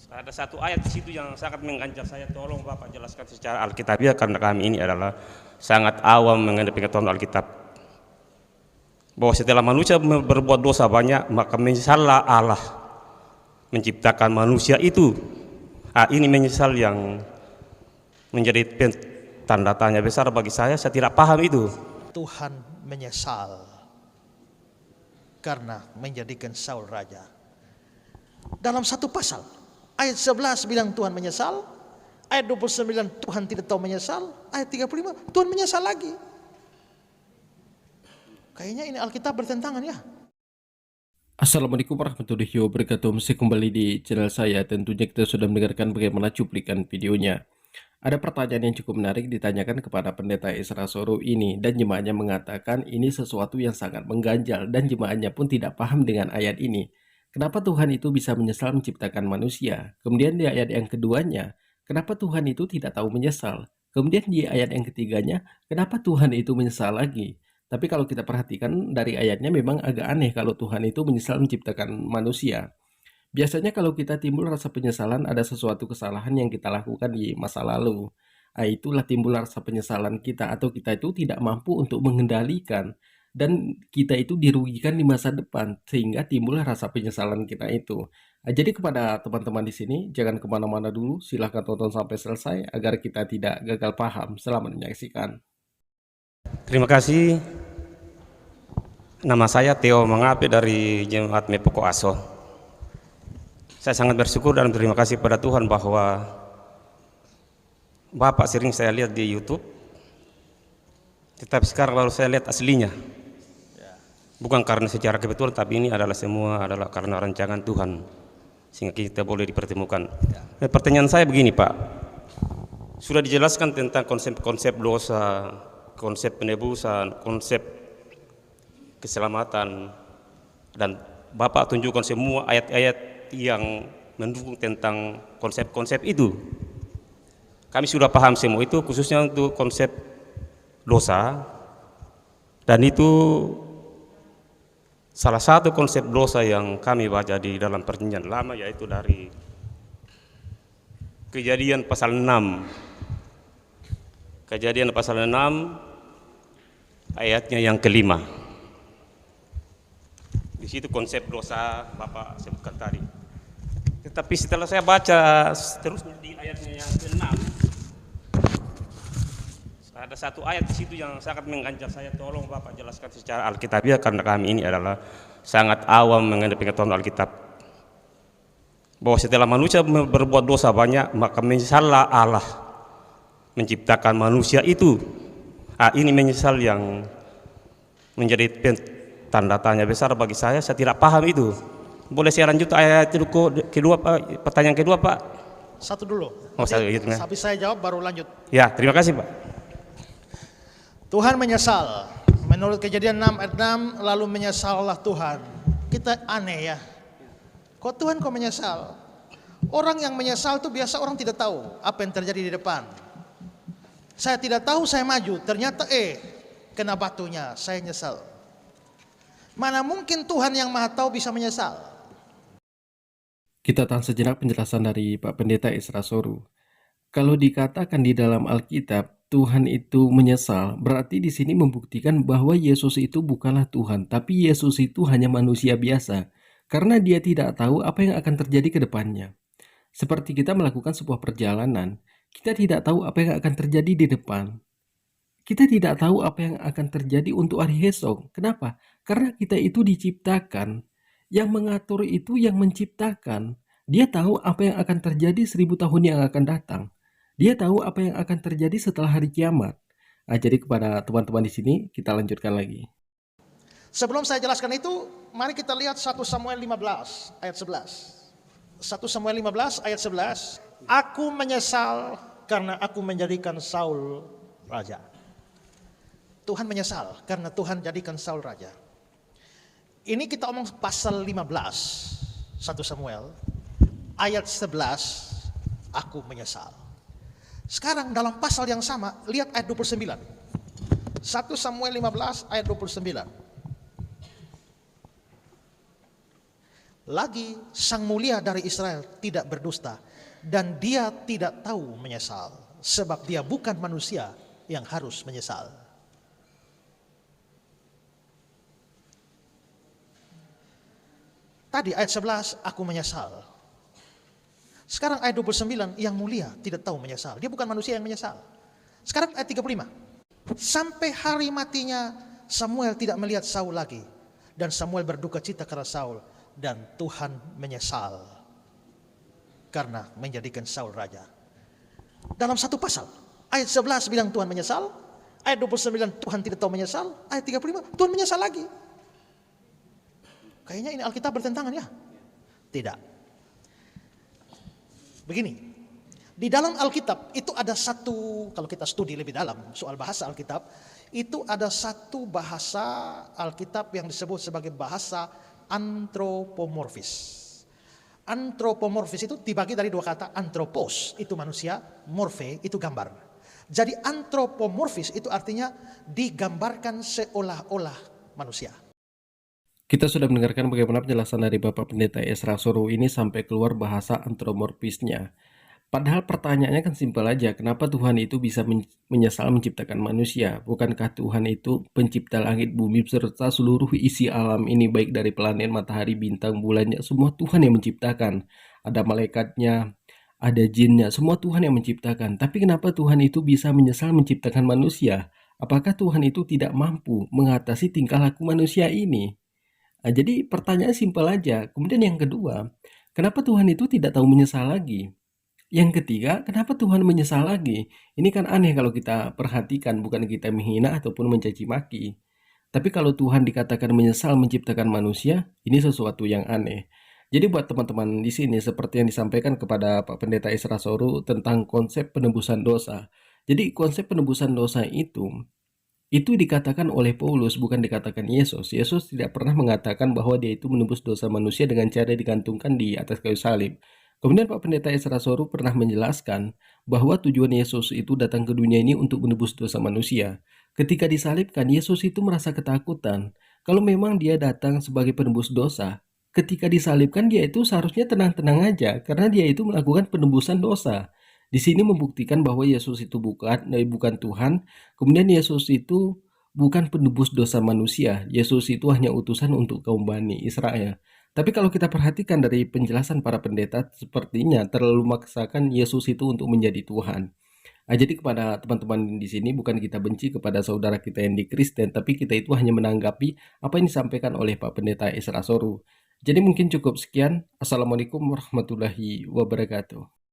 Ada satu ayat di situ yang sangat mengganjal saya, tolong Bapak jelaskan secara Alkitabiah karena kami ini adalah sangat awam mengenai pengetahuan Alkitab. Bahwa setelah manusia berbuat dosa banyak, maka menyesallah Allah menciptakan manusia itu. Ini menyesal yang menjadi tanda tanya besar bagi saya tidak paham itu. Tuhan menyesal karena menjadikan Saul raja. Dalam satu pasal, ayat 11 bilang Tuhan menyesal, ayat 29 Tuhan tidak tahu menyesal, ayat 35 Tuhan menyesal lagi. Kayaknya ini Alkitab bertentangan ya. Assalamualaikum warahmatullahi wabarakatuh. Masih kembali di channel saya. Tentunya kita sudah mendengarkan bagaimana cuplikan videonya. Ada pertanyaan yang cukup menarik ditanyakan kepada pendeta Ezra Soru ini, dan jemaahnya mengatakan ini sesuatu yang sangat mengganjal dan jemaahnya pun tidak paham dengan ayat ini. Kenapa Tuhan itu bisa menyesal menciptakan manusia? Kemudian di ayat yang keduanya, kenapa Tuhan itu tidak tahu menyesal? Kemudian di ayat yang ketiganya, kenapa Tuhan itu menyesal lagi? Tapi kalau kita perhatikan dari ayatnya memang agak aneh kalau Tuhan itu menyesal menciptakan manusia. Biasanya kalau kita timbul rasa penyesalan ada sesuatu kesalahan yang kita lakukan di masa lalu. Itulah timbul rasa penyesalan kita atau kita itu tidak mampu untuk mengendalikan dan kita itu dirugikan di masa depan sehingga timbul rasa penyesalan kita itu. Jadi kepada teman-teman di sini jangan kemana-mana dulu, silahkan tonton sampai selesai agar kita tidak gagal paham. Selamat menyaksikan. Terima kasih. Nama saya Theo Mangape dari Jemaat Mepoko Aso. Saya sangat bersyukur dan terima kasih pada Tuhan bahwa Bapak sering saya lihat di YouTube, tetapi sekarang baru saya lihat aslinya. Bukan karena secara kebetulan, tapi ini adalah semua adalah karena rancangan Tuhan sehingga kita boleh dipertemukan. Pertanyaan saya begini Pak, sudah dijelaskan tentang konsep-konsep dosa, konsep penebusan, konsep keselamatan, dan Bapak tunjukkan semua ayat-ayat yang mendukung tentang konsep-konsep itu. Kami sudah paham semua itu, khususnya untuk konsep dosa, dan itu salah satu konsep dosa yang kami baca di dalam Perjanjian Lama, yaitu dari Kejadian pasal 6. Kejadian pasal 6 ayatnya yang kelima. Di situ konsep dosa Bapak sebutkan tadi. Tetapi setelah saya baca terus di ayatnya yang ke-6, ada satu ayat di situ yang sangat mengganjal saya, tolong Bapak jelaskan secara Alkitabiah karena kami ini adalah sangat awam mengenai pengetahuan Alkitab. Bahwa setelah manusia berbuat dosa banyak, maka menyesallah Allah menciptakan manusia itu. Ini menyesal yang menjadi tanda tanya besar bagi saya tidak paham itu. Boleh saya lanjut ayat kedua Pak, pertanyaan kedua Pak? Satu dulu. Habis saya jawab baru lanjut. Ya, terima kasih Pak. Tuhan menyesal. Menurut Kejadian 6 ayat 6, lalu menyesallah Tuhan. Kita aneh ya. Kok Tuhan kok menyesal? Orang yang menyesal itu biasa orang tidak tahu apa yang terjadi di depan. Saya tidak tahu, saya maju, ternyata kena batunya, saya nyesal. Mana mungkin Tuhan yang Maha Tahu bisa menyesal? Kita tahan sejenak penjelasan dari Pak Pendeta Ezra Soru. Kalau dikatakan di dalam Alkitab Tuhan itu menyesal, berarti di sini membuktikan bahwa Yesus itu bukanlah Tuhan, tapi Yesus itu hanya manusia biasa, karena dia tidak tahu apa yang akan terjadi ke depannya. Seperti kita melakukan sebuah perjalanan, kita tidak tahu apa yang akan terjadi di depan. Kita tidak tahu apa yang akan terjadi untuk hari esok. Kenapa? Karena kita itu diciptakan. Yang mengatur itu yang menciptakan. Dia tahu apa yang akan terjadi 1000 tahun yang akan datang. Dia tahu apa yang akan terjadi setelah hari kiamat. Jadi kepada teman-teman di sini kita lanjutkan lagi. Sebelum saya jelaskan itu, mari kita lihat 1 Samuel 15 ayat 11. 1 Samuel 15 ayat 11. Aku menyesal karena aku menjadikan Saul raja. Tuhan menyesal karena Tuhan jadikan Saul raja. Ini kita omong pasal 15 1 Samuel ayat 11, aku menyesal. Sekarang dalam pasal yang sama, lihat ayat 29. 1 Samuel 15 ayat 29. Lagi sang mulia dari Israel tidak berdusta dan dia tidak tahu menyesal sebab dia bukan manusia yang harus menyesal. Tadi ayat 11 aku menyesal. Sekarang ayat 29 yang mulia tidak tahu menyesal. Dia bukan manusia yang menyesal. Sekarang ayat 35. Sampai hari matinya Samuel tidak melihat Saul lagi. Dan Samuel berduka cita karena Saul. Dan Tuhan menyesal karena menjadikan Saul raja. Dalam satu pasal, ayat 11 bilang Tuhan menyesal, ayat 29 Tuhan tidak tahu menyesal, ayat 35 Tuhan menyesal lagi. Kayaknya ini Alkitab bertentangan ya? Tidak. Begini, di dalam Alkitab itu ada satu, kalau kita studi lebih dalam soal bahasa Alkitab, itu ada satu bahasa Alkitab yang disebut sebagai bahasa antropomorfis. Antropomorfis itu dibagi dari dua kata, antropos itu manusia, morfe itu gambar. Jadi antropomorfis itu artinya digambarkan seolah-olah manusia. Kita sudah mendengarkan bagaimana penjelasan dari Bapak Pendeta Esra Soru ini sampai keluar bahasa antropomorfisnya. Padahal pertanyaannya kan simpel aja, kenapa Tuhan itu bisa menyesal menciptakan manusia? Bukankah Tuhan itu pencipta langit, bumi, serta seluruh isi alam ini, baik dari planet, matahari, bintang, bulannya, semua Tuhan yang menciptakan. Ada malaikatnya, ada jinnya, semua Tuhan yang menciptakan. Tapi kenapa Tuhan itu bisa menyesal menciptakan manusia? Apakah Tuhan itu tidak mampu mengatasi tingkah laku manusia ini? Jadi pertanyaan simpel aja. Kemudian yang kedua, kenapa Tuhan itu tidak tahu menyesal lagi? Yang ketiga, kenapa Tuhan menyesal lagi? Ini kan aneh kalau kita perhatikan, bukan kita menghina ataupun mencaci maki. Tapi kalau Tuhan dikatakan menyesal menciptakan manusia, ini sesuatu yang aneh. Jadi buat teman-teman di sini, seperti yang disampaikan kepada Pak Pendeta Esra Soru tentang konsep penebusan dosa. Jadi konsep penebusan dosa itu dikatakan oleh Paulus, bukan dikatakan Yesus. Yesus tidak pernah mengatakan bahwa dia itu menebus dosa manusia dengan cara digantungkan di atas kayu salib. Kemudian Pak Pendeta Esra Soru pernah menjelaskan bahwa tujuan Yesus itu datang ke dunia ini untuk menebus dosa manusia. Ketika disalibkan, Yesus itu merasa ketakutan. Kalau memang dia datang sebagai penebus dosa, ketika disalibkan dia itu seharusnya tenang-tenang aja, karena dia itu melakukan penebusan dosa. Di sini membuktikan bahwa Yesus itu bukan Tuhan. Kemudian Yesus itu bukan penebus dosa manusia. Yesus itu hanya utusan untuk kaum Bani Israel. Tapi kalau kita perhatikan dari penjelasan para pendeta, sepertinya terlalu memaksakan Yesus itu untuk menjadi Tuhan. Jadi kepada teman-teman di sini, bukan kita benci kepada saudara kita yang di Kristen, tapi kita itu hanya menanggapi apa yang disampaikan oleh Pak Pendeta Esra Soru. Jadi mungkin cukup sekian. Assalamualaikum warahmatullahi wabarakatuh.